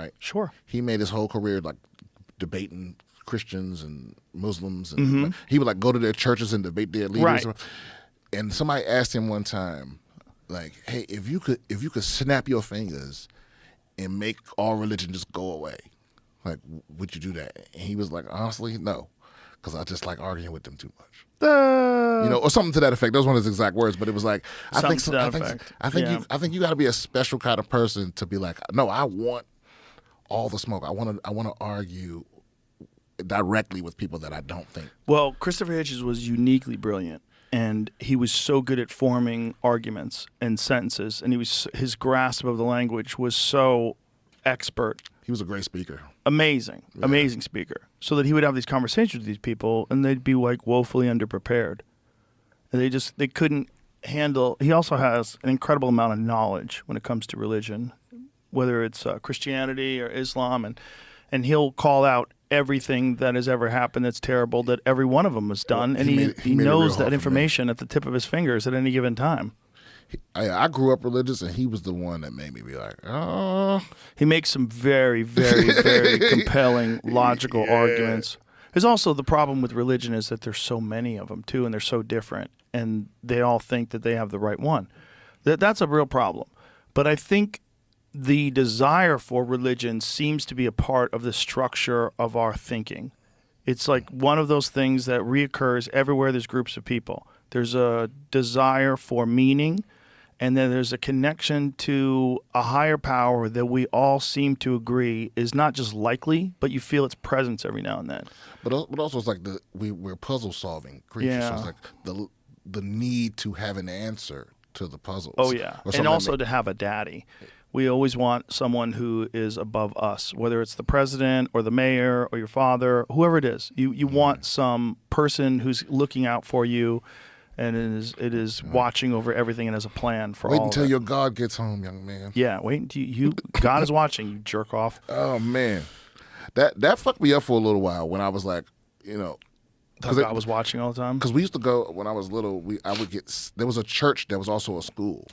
right? Sure. He made his whole career like debating Christians and Muslims, and Mm-hmm. he would like go to their churches and debate their leaders. Right. And somebody asked him one time, like, "Hey, if you could snap your fingers and make all religion just go away, like, would you do that?" And he was like, "Honestly, no, because I just like arguing with them too much." Or something to that effect. Those weren't his exact words, but it was like, I think you got to be a special kind of person to be like, no, I want all the smoke. I want to argue directly with people that I don't think. Well, Christopher Hitchens was uniquely brilliant, and he was so good at forming arguments and sentences, and his grasp of the language was so expert. He was a great speaker. Amazing speaker. So that he would have these conversations with these people, and they'd be like woefully underprepared. And they couldn't handle. He also has an incredible amount of knowledge when it comes to religion, whether it's Christianity or Islam, and he'll call out everything that has ever happened that's terrible that every one of them has done, and he knows that information at the tip of his fingers at any given time. I grew up religious, and he was the one that made me be like, oh. He makes some very, very, very compelling, logical arguments. There's also the problem with religion is that there's so many of them, too, and they're so different, and they all think that they have the right one. That's a real problem. But I think the desire for religion seems to be a part of the structure of our thinking. It's like one of those things that reoccurs everywhere there's groups of people. There's a desire for meaning, and then there's a connection to a higher power that we all seem to agree is not just likely, but you feel its presence every now and then. But also it's like we're puzzle solving creatures. Yeah. So it's like the need to have an answer to the puzzles. Oh, yeah. And also to have a daddy. We always want someone who is above us, whether it's the president or the mayor or your father, whoever it is. You want some person who's looking out for you and it is watching over everything and has a plan for all of it. Wait until your God gets home, young man. Yeah, wait until God is watching, you jerk off. Oh, man. That fucked me up for a little while when I was like, God was watching all the time? Because we used to go, when I was little, there was a church that was also a school.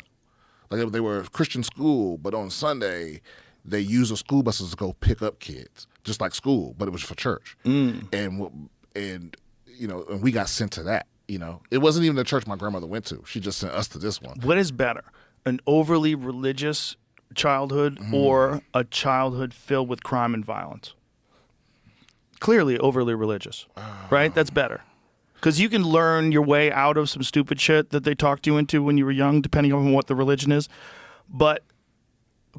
Like they were a Christian school, but on Sunday, they used the school buses to go pick up kids, just like school, but it was for church. And we got sent to that. It wasn't even the church my grandmother went to. She just sent us to this one. What is better, an overly religious childhood or a childhood filled with crime and violence? Clearly overly religious, right? That's better. Because you can learn your way out of some stupid shit that they talked you into when you were young, depending on what the religion is. But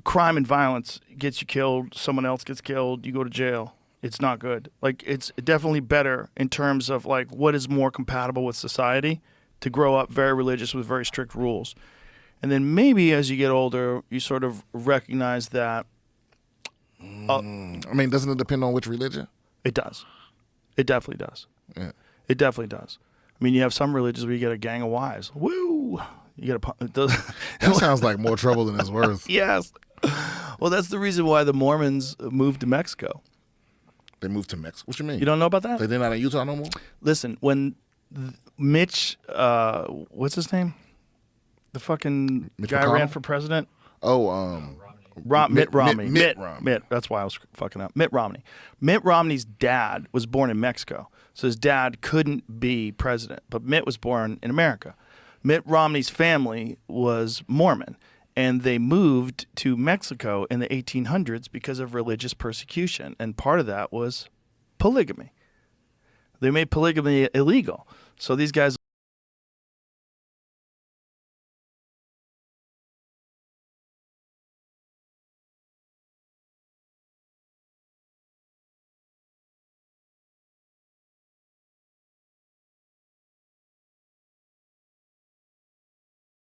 crime and violence gets you killed, someone else gets killed, you go to jail. It's not good. Like, it's definitely better in terms of, like, what is more compatible with society to grow up very religious with very strict rules. And then maybe as you get older, you sort of recognize that. Doesn't it depend on which religion? It does. It definitely does. Yeah. It definitely does. I mean, you have some religions where you get a gang of wives. Woo! You get that sounds like more trouble than it's worth. Yes. Well, that's the reason why the Mormons moved to Mexico. They moved to Mexico. What you mean? You don't know about that? They're not in Utah no more? Listen, when Mitch, what's his name? The fucking Mitch guy McConnell? ran for president. Oh, Mitt Romney. Mitt Romney. That's why I was fucking up. Mitt Romney. Mitt Romney's dad was born in Mexico, so his dad couldn't be president. But Mitt was born in America. Mitt Romney's family was Mormon, and they moved to Mexico in the 1800s because of religious persecution, and part of that was polygamy. They made polygamy illegal. So these guys